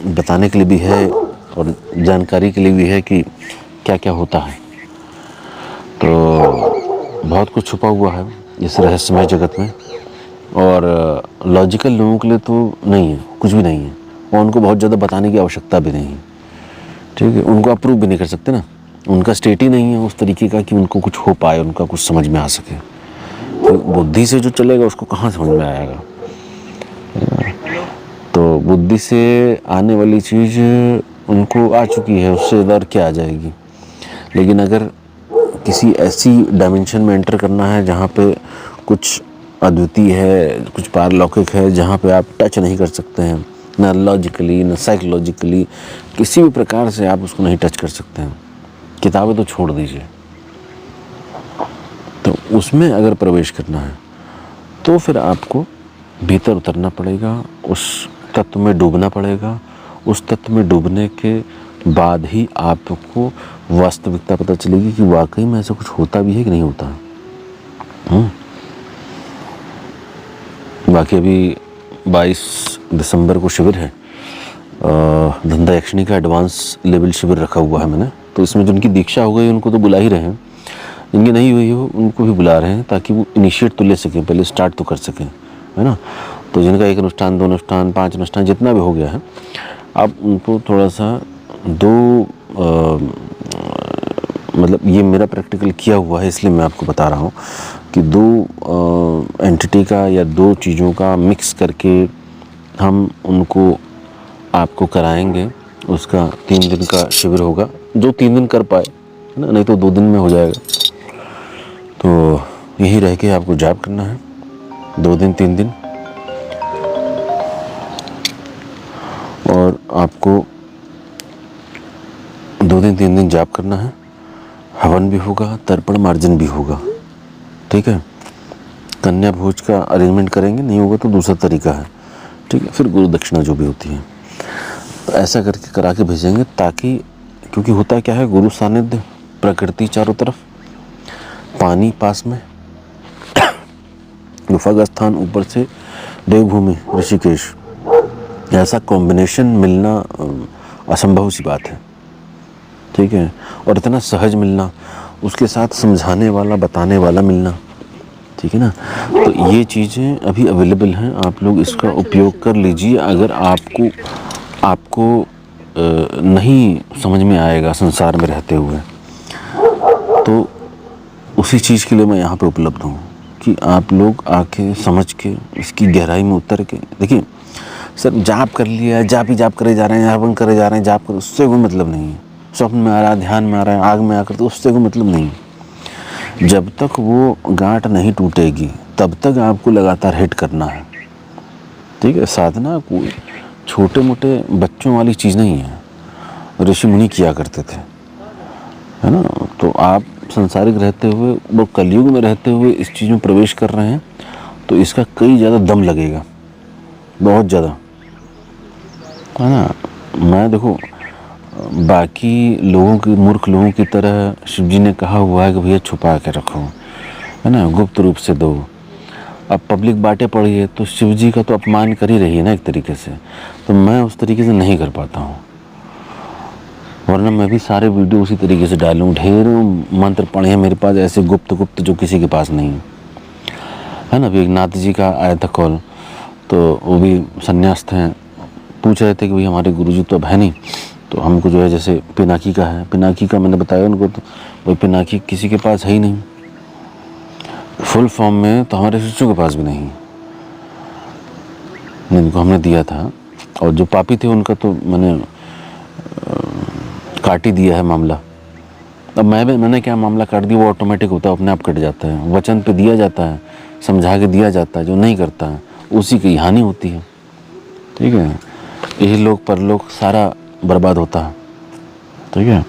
बताने के लिए भी है, और जानकारी के लिए भी है कि क्या क्या होता है। तो बहुत कुछ छुपा हुआ है इस रहस्यमय जगत में, और लॉजिकल लोगों के लिए तो नहीं है, कुछ भी नहीं है, और उनको बहुत ज़्यादा बताने की आवश्यकता भी नहीं है। ठीक है, उनको अप्रूव भी नहीं कर सकते ना, उनका स्टेट ही नहीं है उस तरीके का कि उनको कुछ हो पाए, उनका कुछ समझ में आ सके। तो बुद्धि से जो चलेगा उसको कहाँ समझ में आएगा। तो बुद्धि से आने वाली चीज़ उनको आ चुकी है, उससे ज़्यादा क्या आ जाएगी। लेकिन अगर किसी ऐसी डायमेंशन में एंटर करना है जहाँ पे कुछ अद्वितीय है, कुछ पारलौकिक है, जहाँ पे आप टच नहीं कर सकते हैं, ना लॉजिकली ना साइकोलॉजिकली, किसी भी प्रकार से आप उसको नहीं टच कर सकते हैं, किताबें तो छोड़ दीजिए। तो उसमें अगर प्रवेश करना है तो फिर आपको भीतर उतरना पड़ेगा, उस तत्व में डूबना पड़ेगा। उस तत्व में डूबने के बाद ही आपको वास्तविकता पता चलेगी कि वाकई में ऐसा कुछ होता भी है कि नहीं होता। बाकी अभी 22 दिसंबर को शिविर है, धंधा यक्षिणी का एडवांस लेवल शिविर रखा हुआ है मैंने। तो इसमें जिनकी दीक्षा हो गई उनको तो बुला ही रहे हैं, जिनकी नहीं हुई हो उनको भी बुला रहे हैं, ताकि वो इनिशिएट तो ले सकें, पहले स्टार्ट तो कर सकें, है ना। तो जिनका 1 अनुष्ठान 2 अनुष्ठान 5 अनुष्ठान जितना भी हो गया है, आप उनको थोड़ा सा मतलब ये मेरा प्रैक्टिकल किया हुआ है इसलिए मैं आपको बता रहा हूँ कि 2 एंटिटी का या 2 चीज़ों का मिक्स करके हम उनको आपको कराएंगे। उसका 3 दिन का शिविर होगा, जो 3 दिन कर पाए, है ना, नहीं तो 2 दिन में हो जाएगा। तो यहीं रह के आपको जाप करना है 2 दिन 3 दिन, और आपको 2 दिन 3 दिन जाप करना है। हवन भी होगा, तर्पण मार्जन भी होगा, ठीक है। कन्या भोज का अरेंजमेंट करेंगे, नहीं होगा तो दूसरा तरीका है, ठीक है। फिर गुरु दक्षिणा जो भी होती है तो ऐसा करके करा के भेजेंगे, ताकि क्योंकि होता क्या है, गुरु सानिध्य, प्रकृति चारों तरफ, पानी पास में, गुफा का स्थान, ऊपर से देवभूमि ऋषिकेश, ऐसा कॉम्बिनेशन मिलना असंभव सी बात है, ठीक है। और इतना सहज मिलना, उसके साथ समझाने वाला बताने वाला मिलना, ठीक है ना। तो ये चीज़ें अभी अवेलेबल हैं, आप लोग इसका उपयोग कर लीजिए। अगर आपको नहीं समझ में आएगा संसार में रहते हुए, तो उसी चीज़ के लिए मैं यहाँ पे उपलब्ध हूँ कि आप लोग आके समझ के इसकी गहराई में उतर के देखिए। सर जाप कर लिया, जाप ही जाप करे जा रहे हैं, हवन करे जा रहे हैं, जाप कर, उससे कोई मतलब नहीं है। स्वप्न में आ रहा है, ध्यान में आ रहा है, आग में आकर, तो उससे कोई मतलब नहीं है। जब तक वो गांठ नहीं टूटेगी तब तक आपको लगातार हिट करना है, ठीक है, साधना कोई छोटे मोटे बच्चों वाली चीज़ नहीं है, ऋषि मुनि किया करते थे, है ना। तो आप संसारिक रहते हुए, वो कलयुग में रहते हुए इस चीज़ में प्रवेश कर रहे हैं, तो इसका कई ज़्यादा दम लगेगा, बहुत ज़्यादा, है ना। मैं देखो, बाकी लोगों की, मूर्ख लोगों की तरह शिव जी ने कहा हुआ है कि भैया छुपा के रखो, है ना, गुप्त रूप से दो। अब पब्लिक बातें पड़ी है तो शिव जी का तो अपमान कर ही रही है ना एक तरीके से, तो मैं उस तरीके से नहीं कर पाता हूँ, वरना मैं भी सारे वीडियो उसी तरीके से डालूँ। ढेरों मंत्र पढ़े हैं मेरे पास ऐसे गुप्त गुप्त जो किसी के पास नहीं है ना। अभी एक नाथ जी का आया था कॉल, तो वो भी संन्यास्त हैं, पूछ रहे थे कि भाई हमारे गुरुजी तो अब है नहीं, तो हमको जो है जैसे पिनाकी का है, पिनाकी का मैंने बताया उनको, तो भाई पिनाकी किसी के पास है ही नहीं फुल फॉर्म में, तो हमारे शिष्यों के पास भी नहीं, जिनको हमने दिया था। और जो पापी थे उनका तो मैंने काट ही दिया है मामला। अब मैंने क्या मामला काट दिया, वो ऑटोमेटिक होता है, अपने आप कट जाता है, वचन पे दिया जाता है, समझा के दिया जाता है, जो नहीं करता है उसी की हानि होती है, ठीक है। यही लोग परलोक सारा बर्बाद होता है, ठीक है।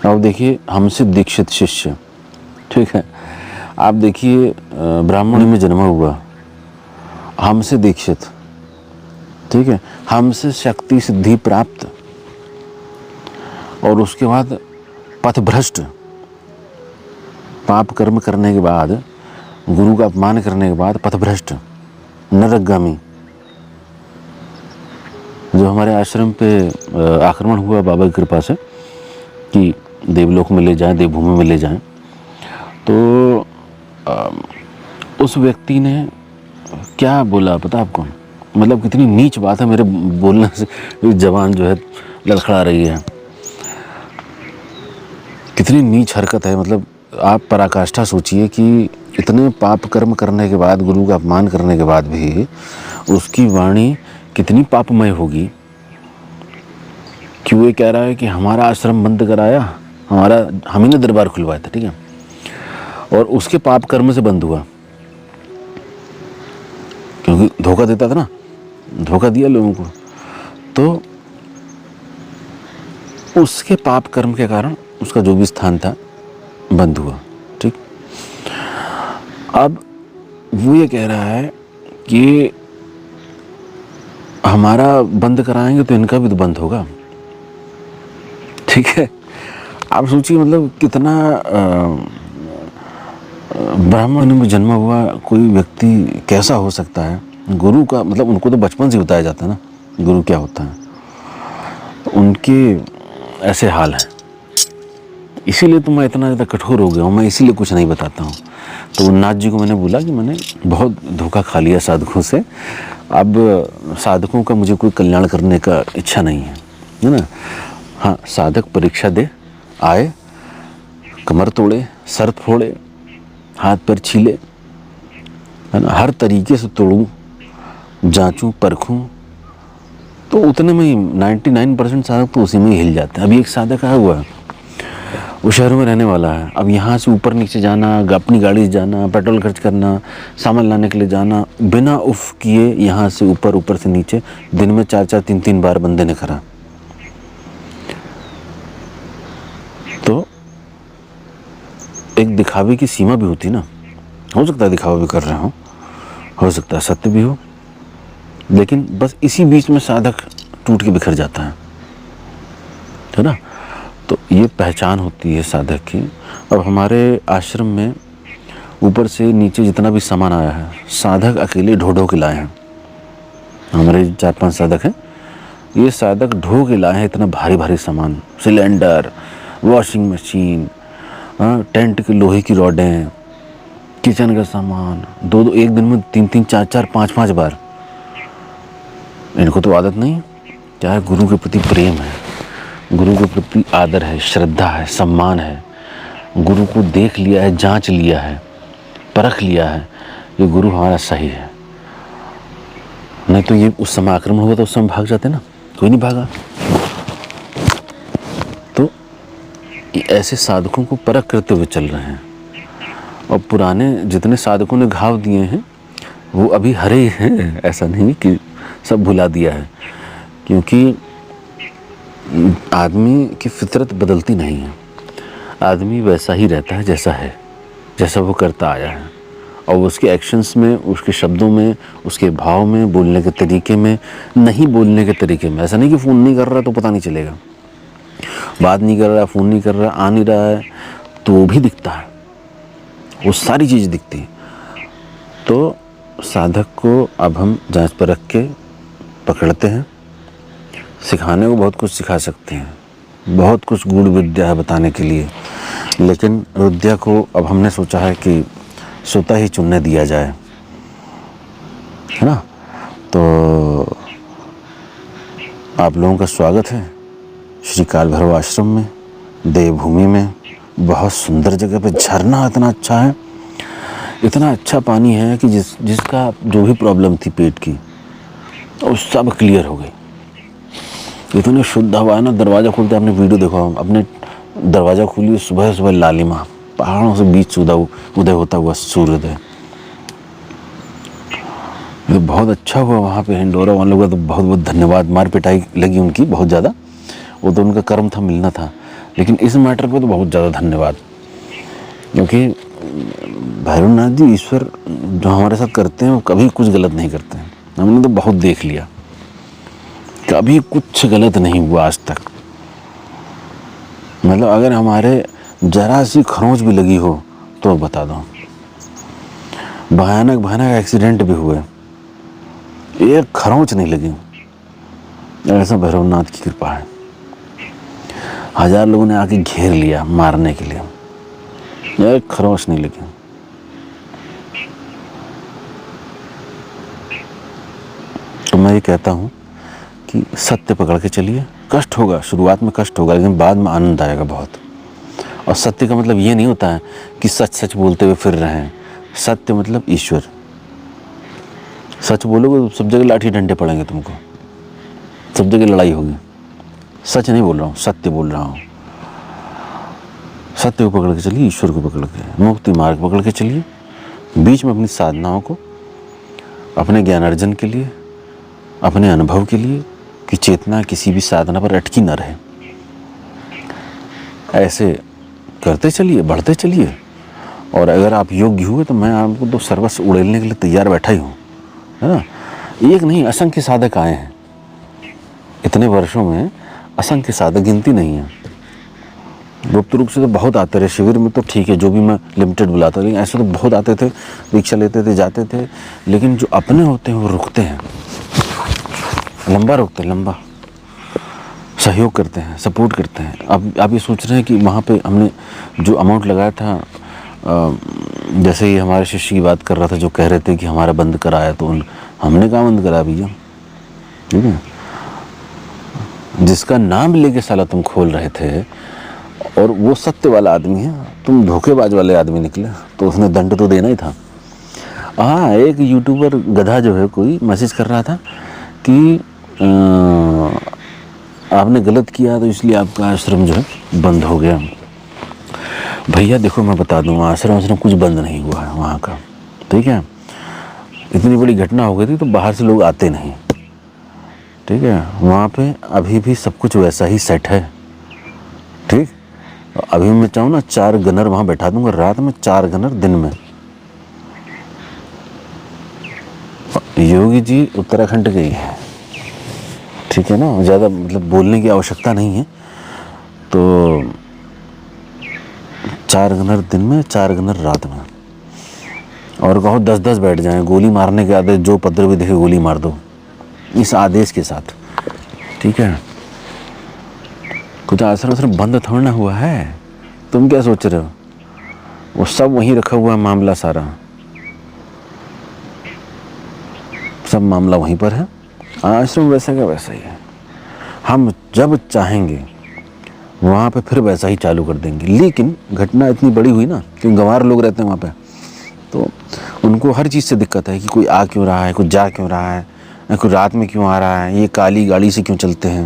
अब देखिए हमसे दीक्षित शिष्य, ठीक है, आप देखिए ब्राह्मण में जन्मा हुआ, हमसे दीक्षित, ठीक है, हमसे शक्ति सिद्धि प्राप्त, और उसके बाद पथभ्रष्ट, पाप कर्म करने के बाद, गुरु का अपमान करने के बाद पथभ्रष्ट, नरकगामी। जो हमारे आश्रम पे आक्रमण हुआ बाबा की कृपा से कि देवलोक में ले जाएं, देवभूमि में ले जाएं, तो उस व्यक्ति ने क्या बोला पता आपको, मतलब कितनी नीच बात है, मेरे बोलने से जबान जो है लड़खड़ा रही है, कितनी नीच हरकत है। मतलब आप पराकाष्ठा सोचिए कि इतने पाप कर्म करने के बाद, गुरु का अपमान करने के बाद भी उसकी वाणी कितनी पापमय होगी कि वो ये कह रहा है कि हमारा आश्रम बंद कराया, हम ही ने दरबार खुलवाया था, ठीक है, और उसके पाप कर्म से बंद हुआ, क्योंकि धोखा देता था ना, धोखा दिया लोगों को, तो उसके पाप कर्म के कारण उसका जो भी स्थान था बंद हुआ, ठीक। अब वो ये कह रहा है कि हमारा बंद कराएंगे तो इनका भी तो बंद होगा, ठीक है। आप सोचिए मतलब कितना ब्राह्मण में जन्मा हुआ कोई व्यक्ति कैसा हो सकता है। गुरु का मतलब उनको तो बचपन से बताया जाता है ना गुरु क्या होता है, तो उनके ऐसे हाल हैं, इसीलिए तो मैं इतना ज़्यादा कठोर हो गया हूँ, मैं इसीलिए कुछ नहीं बताता हूँ। तो नाथ जी को मैंने बोला कि मैंने बहुत धोखा खा लिया साधकों से, अब साधकों का मुझे कोई कल्याण करने का इच्छा नहीं है ना। हाँ, साधक परीक्षा दे आए, कमर तोड़े, सर फोड़े, हाथ पैर छीले, है ना, हर तरीके से तोड़ूं, जांचूं, परखूं, तो उतने में ही 99% साधक तो उसी में ही हिल जाते हैं। अभी एक साधक आया हुआ है, वो शहर में रहने वाला है, अब यहाँ से ऊपर नीचे जाना, अपनी गाड़ी से जाना, पेट्रोल खर्च करना, सामान लाने के लिए जाना, बिना उफ किए यहाँ से ऊपर, ऊपर से नीचे, दिन में 4-4, 3-3 बार बंदे ने करा। तो एक दिखावे की सीमा भी होती ना, हो सकता है दिखावा भी कर रहे हो सकता है सत्य भी हो, लेकिन बस इसी बीच में साधक टूट के बिखर जाता है ना। तो ये पहचान होती है साधक की। अब हमारे आश्रम में ऊपर से नीचे जितना भी सामान आया है, साधक अकेले ढो के लाए हैं। हमारे 4-5 साधक हैं, ये साधक ढो के लाए हैं इतना भारी भारी सामान, सिलेंडर, वॉशिंग मशीन, टेंट की लोहे की रॉडें, किचन का सामान, दो एक दिन में 3-3, 4-4, 5-5 बार। इनको तो आदत नहीं, क्या है, गुरु के प्रति प्रेम है, गुरु के प्रति आदर है, श्रद्धा है, सम्मान है, गुरु को देख लिया है, जांच लिया है, परख लिया है, ये गुरु हमारा सही है। नहीं तो ये उस समय आक्रमण हुआ तो उस समय भाग जाते ना, कोई नहीं भागा। तो ऐसे साधकों को परख करते हुए चल रहे हैं, और पुराने जितने साधकों ने घाव दिए हैं वो अभी हरे हैं, ऐसा नहीं कि सब भुला दिया है, क्योंकि आदमी की फितरत बदलती नहीं है। आदमी वैसा ही रहता है जैसा है, जैसा वो करता आया है, और उसके एक्शंस में, उसके शब्दों में, उसके भाव में, बोलने के तरीके में, नहीं बोलने के तरीके में। ऐसा नहीं कि फ़ोन नहीं कर रहा तो पता नहीं चलेगा, बात नहीं कर रहा, फ़ोन नहीं कर रहा, आ नहीं रहा है, तो वो भी दिखता है, वो सारी चीज़ दिखती है। तो साधक को अब हम जांच पर रख के पकड़ते हैं। सिखाने को बहुत कुछ सिखा सकते हैं, बहुत कुछ गूढ़ विद्या है बताने के लिए, लेकिन विद्या को अब हमने सोचा है कि स्वतः ही चुनने दिया जाए, है ना। तो आप लोगों का स्वागत है श्री काल भैरव आश्रम में, देवभूमि में। बहुत सुंदर जगह पे, झरना इतना अच्छा है, इतना अच्छा पानी है कि जिसका जो भी प्रॉब्लम थी पेट की, वो सब क्लियर हो गई। इतनी शुद्ध हवा है ना, दरवाज़ा खोलते आपने वीडियो देखो, अपने दरवाज़ा खोलिए, सुबह सुबह लालिमा, पहाड़ों से बीच उदय होता हुआ सूर्योदय। तो बहुत अच्छा हुआ वहाँ पे हिंडोरा वालों का, तो बहुत बहुत धन्यवाद। मार पिटाई लगी उनकी बहुत ज़्यादा, वो तो उनका कर्म था, मिलना था, लेकिन इस मैटर पे तो बहुत ज़्यादा धन्यवाद, क्योंकि भैरवनाथ जी ईश्वर जो हमारे साथ करते हैं वो कभी कुछ गलत नहीं करते हैं। हमने तो बहुत देख लिया, कभी कुछ गलत नहीं हुआ आज तक। मतलब अगर हमारे जरा सी खरोंच भी लगी हो तो बता दो, भयानक भयानक एक्सीडेंट भी हुए, एक खरोंच नहीं लगी। ऐसा भैरवनाथ की कृपा है। 1000 लोगों ने आके घेर लिया मारने के लिए, एक खरोंच नहीं लगी। तो मैं ये कहता हूँ कि सत्य पकड़ के चलिए। कष्ट होगा, शुरुआत में कष्ट होगा, लेकिन बाद में आनंद आएगा बहुत। और सत्य का मतलब ये नहीं होता है कि सच सच बोलते हुए फिर रहे हैं। सत्य मतलब ईश्वर। सच बोलोगे तो सब जगह लाठी डंडे पड़ेंगे तुमको, सब जगह लड़ाई होगी। सच नहीं बोल रहा हूँ, सत्य बोल रहा हूँ। सत्य को पकड़ के चलिए, ईश्वर को पकड़ के, मुक्ति मार्ग पकड़ के चलिए। बीच में अपनी साधनाओं को, अपने ज्ञानार्जन के लिए, अपने अनुभव के लिए, कि चेतना किसी भी साधना पर अटकी न रहे, ऐसे करते चलिए, बढ़ते चलिए। और अगर आप योग्य हुए तो मैं आपको तो सर्वस्व उड़ेलने के लिए तैयार बैठा ही हूँ, है ना। एक नहीं, असंख्य साधक आए हैं इतने वर्षों में, असंख्य साधक, गिनती नहीं है। गुप्त रूप से तो बहुत आते रहे शिविर में, तो ठीक है, जो भी मैं लिमिटेड बुलाता, लेकिन ऐसे तो बहुत आते थे, रिक्शा लेते थे, जाते थे। लेकिन जो अपने होते हैं वो रुकते हैं, लंबा रुकते हैं, लंबा सहयोग करते हैं, सपोर्ट करते हैं। अब आप ये सोच रहे हैं कि वहाँ पे हमने जो अमाउंट लगाया था, जैसे ही हमारे शिष्य की बात कर रहा था जो कह रहे थे कि हमारा बंद कराया, तो हमने कहाँ बंद करा भैया, ठीक है। जिसका नाम लेके साला तुम खोल रहे थे, और वो सत्य वाला आदमी है, तुम धोखेबाज वाले आदमी निकले, तो उसने दंड तो देना ही था। हाँ, एक यूट्यूबर गधा जो है, कोई मैसेज कर रहा था कि आपने गलत किया तो इसलिए आपका आश्रम जो है बंद हो गया। भैया देखो, मैं बता दूँ, आश्रम कुछ बंद नहीं हुआ है वहाँ का, ठीक है। इतनी बड़ी घटना हो गई थी तो बाहर से लोग आते नहीं, ठीक है। वहाँ पे अभी भी सब कुछ वैसा ही सेट है, ठीक। अभी मैं चाहूँ ना, 4 गनर वहाँ बैठा दूंगा, रात में 4 गनर, दिन में। योगी जी उत्तराखंड गई है, ठीक है ना, ज़्यादा मतलब बोलने की आवश्यकता नहीं है। तो 4 गनर दिन में, 4 गनर रात में, और कहो 10-10 बैठ जाएं, गोली मारने के आदेश, जो पत्र भी देखे गोली मार दो, इस आदेश के साथ, ठीक है। कुछ आश्रम बंद थोड़ा ना हुआ है, तुम क्या सोच रहे हो, वो सब वहीं रखा हुआ है, मामला सारा, सब मामला वहीं पर है। आश्रम वैसा का वैसा ही है। हम जब चाहेंगे वहाँ पे फिर वैसा ही चालू कर देंगे। लेकिन घटना इतनी बड़ी हुई ना, क्योंकि गंवार लोग रहते हैं वहाँ पे, तो उनको हर चीज़ से दिक्कत है कि कोई आ क्यों रहा है, कोई जा क्यों रहा है, कोई रात में क्यों आ रहा है, ये काली गाड़ी से क्यों चलते हैं।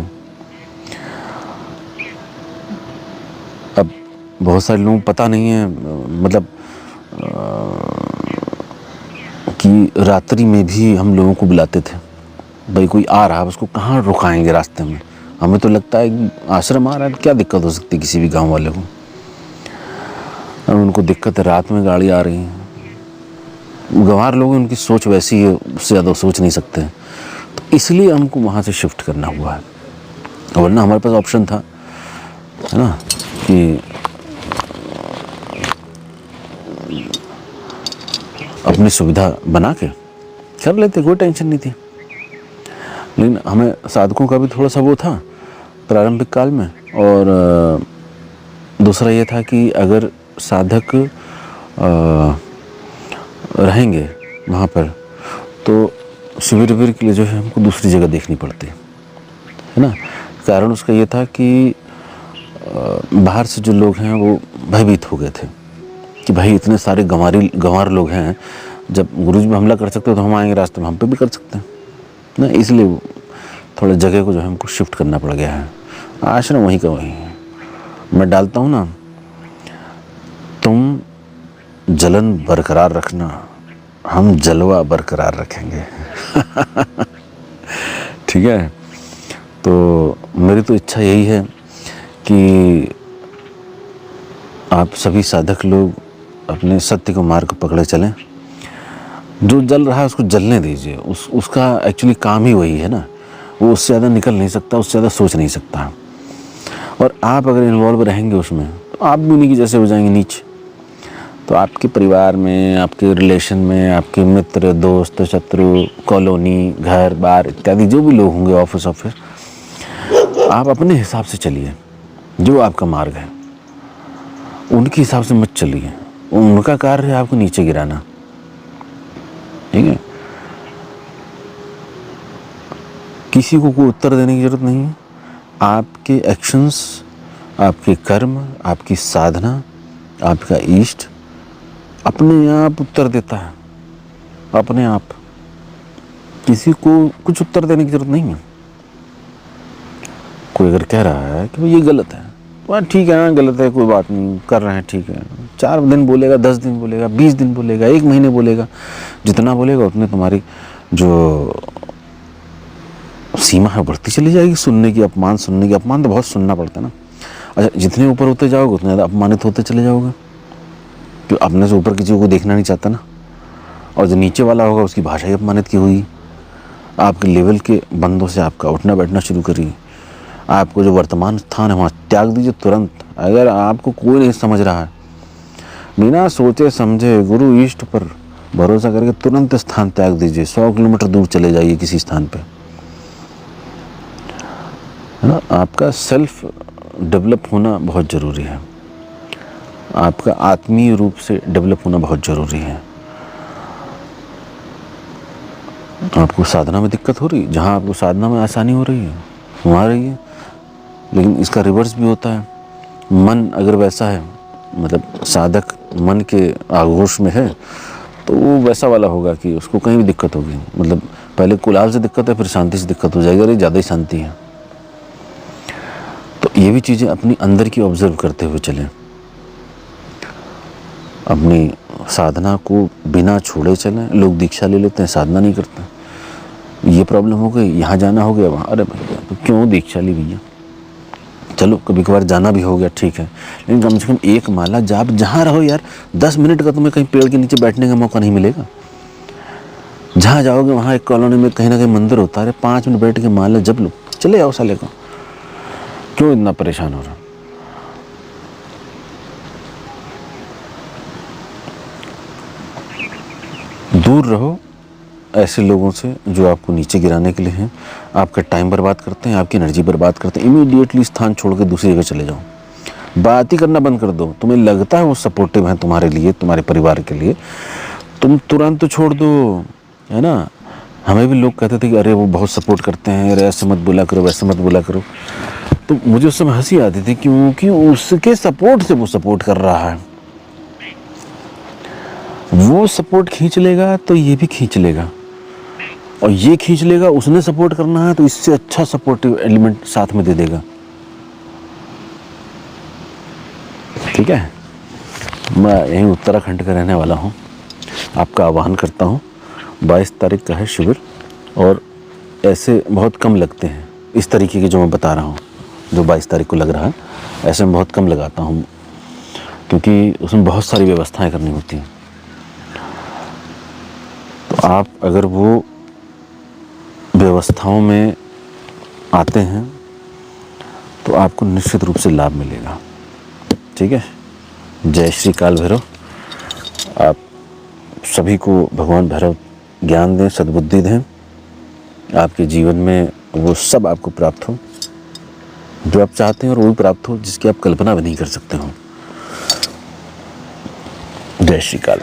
अब बहुत सारे लोगों को पता नहीं है, मतलब कि रात्रि में भी हम लोगों को बुलाते थे, भाई कोई आ रहा है, उसको कहाँ रुकाएंगे रास्ते में? हमें तो लगता है कि आश्रम आ रहा है, क्या दिक्कत हो सकती है किसी भी गांव वाले को? अब उनको दिक्कत है रात में गाड़ी आ रही है। गंवार लोग, उनकी सोच वैसी है, उससे ज़्यादा सोच नहीं सकते, तो इसलिए हमको वहाँ से शिफ्ट करना हुआ है। वरना हमारे पास ऑप्शन था, है ना, कि अपनी सुविधा बना के कर लेते, कोई टेंशन नहीं थी। लेकिन हमें साधकों का भी थोड़ा सा वो था प्रारंभिक काल में, और दूसरा ये था कि अगर साधक रहेंगे वहाँ पर तो शिविर विविर के लिए जो है हमको दूसरी जगह देखनी पड़ती है ना। कारण उसका ये था कि बाहर से जो लोग हैं वो भयभीत हो गए थे कि भाई इतने सारे गंवार लोग हैं, जब गुरुजी पे हमला कर सकते हो तो हम आएंगे रास्ते में, हम पे भी कर सकते हैं ना। इसलिए थोड़ा जगह को जो है हमको शिफ्ट करना पड़ गया है। आश्रम वहीं का वहीं है। मैं डालता हूँ ना, तुम जलन बरकरार रखना, हम जलवा बरकरार रखेंगे। ठीक है। तो मेरी तो इच्छा यही है कि आप सभी साधक लोग अपने सत्य को मार्ग पकड़े चलें। जो जल रहा है उसको जलने दीजिए, उसका एक्चुअली काम ही वही है ना। वो उससे ज़्यादा निकल नहीं सकता, उससे ज़्यादा सोच नहीं सकता। और आप अगर इन्वॉल्व रहेंगे उसमें तो आप भी उन्हीं की जैसे हो जाएंगे नीचे। तो आपके परिवार में, आपके रिलेशन में, आपके मित्र, दोस्त, शत्रु, कॉलोनी, घर बार इत्यादि जो भी लोग होंगे, ऑफिस, आप अपने हिसाब से चलिए। जो आपका मार्ग है उनके हिसाब से मत चलिए। उनका कार्य है आपको नीचे गिराना, ठीक है। किसी को कोई उत्तर देने की जरूरत नहीं है। आपके एक्शंस, आपके कर्म, आपकी साधना, आपका इष्ट अपने आप उत्तर देता है, अपने आप। किसी को कुछ उत्तर देने की जरूरत नहीं है। कोई अगर कह रहा है कि ये गलत है, तो ठीक है ना, गलत है, कोई बात नहीं, कर रहे हैं, ठीक है। 4 दिन बोलेगा, 10 दिन बोलेगा, 20 दिन बोलेगा, 1 महीने बोलेगा, जितना बोलेगा उतने तुम्हारी जो सीमा है बढ़ती चली जाएगी सुनने की, अपमान सुनने की। अपमान तो बहुत सुनना पड़ता है ना। अच्छा, जितने ऊपर होते जाओगे उतने ज़्यादा अपमानित होते चले जाओगे, तो अपने से ऊपर किसी को देखना नहीं चाहता ना। और जो नीचे वाला होगा उसकी भाषा ही अपमानित की हुई। आपके लेवल के बंदों से आपका उठना बैठना शुरू करिए। आपको जो वर्तमान स्थान है वहाँ त्याग दीजिए तुरंत। अगर आपको कोई नहीं समझ रहा है, बिना सोचे समझे गुरु इष्ट पर भरोसा करके तुरंत स्थान त्याग दीजिए। 100 किलोमीटर दूर चले जाइए किसी स्थान पे, है ना। आपका सेल्फ डेवलप होना बहुत ज़रूरी है। आपका आत्मीय रूप से डेवलप होना बहुत ज़रूरी है। आपको साधना में दिक्कत हो रही है, जहाँ आपको साधना में आसानी हो रही है वहाँ रहिए। लेकिन इसका रिवर्स भी होता है। मन अगर वैसा है, मतलब साधक मन के आगोश में है, तो वो वैसा वाला होगा कि उसको कहीं भी दिक्कत होगी। मतलब पहले कुलाल से दिक्कत है, फिर शांति से दिक्कत हो जाएगी, अरे ज़्यादा ही शांति है। तो ये भी चीज़ें अपनी अंदर की ऑब्जर्व करते हुए चलें। अपनी साधना को बिना छोड़े चलें। लोग दीक्षा ले लेते हैं, साधना नहीं करते। ये प्रॉब्लम हो गई, यहाँ जाना हो गया, वहाँ, अरे भैया तो क्यों दीक्षा ली भैया? चलो कभी कभार जाना भी हो गया, ठीक है, लेकिन कम से कम एक माला जाप जहाँ रहो यार। 10 मिनट का तुम्हें कहीं पेड़ के नीचे बैठने का मौका नहीं मिलेगा। जहाँ जाओगे वहाँ एक कॉलोनी में कहीं ना कहीं मंदिर होता है, 5 मिनट बैठ के माला जप लो, चले आओ साले को। क्यों इतना परेशान हो रहा? दूर रहो ऐसे लोगों से जो आपको नीचे गिराने के लिए हैं, आपका टाइम बर्बाद करते हैं, आपकी एनर्जी बर्बाद करते हैं। इमीडिएटली स्थान छोड़ के दूसरी जगह चले जाओ। बात ही करना बंद कर दो। तुम्हें लगता है वो सपोर्टिव है तुम्हारे लिए, तुम्हारे परिवार के लिए, तुम तुरंत छोड़ दो, है ना। हमें भी लोग कहते थे कि अरे वो बहुत सपोर्ट करते हैं, अरे ऐसे मत बोला करो, वैसे मत बोला करो। तो मुझे उस समय हंसी आती थी क्योंकि उसके सपोर्ट से वो सपोर्ट कर रहा है। वो सपोर्ट खींच लेगा तो ये भी खींच लेगा, और ये खींच लेगा, उसने सपोर्ट करना है तो इससे अच्छा सपोर्टिव एलिमेंट साथ में दे देगा। ठीक है। मैं यहीं उत्तराखंड का रहने वाला हूँ। आपका आह्वान करता हूँ, 22 तारीख का है शिविर, और ऐसे बहुत कम लगते हैं, इस तरीके के जो मैं बता रहा हूँ, जो 22 तारीख को लग रहा है, ऐसे में बहुत कम लगाता हूँ, क्योंकि उसमें बहुत सारी व्यवस्थाएं करनी होती हैं। तो आप अगर वो व्यवस्थाओं में आते हैं तो आपको निश्चित रूप से लाभ मिलेगा। ठीक है। जय श्री काल भैरव। आप सभी को भगवान भैरव ज्ञान दें, सद्बुद्धि दें, आपके जीवन में वो सब आपको प्राप्त हो जो आप चाहते हैं, और वो भी प्राप्त हो जिसकी आप कल्पना भी नहीं कर सकते हो। जय श्री काल।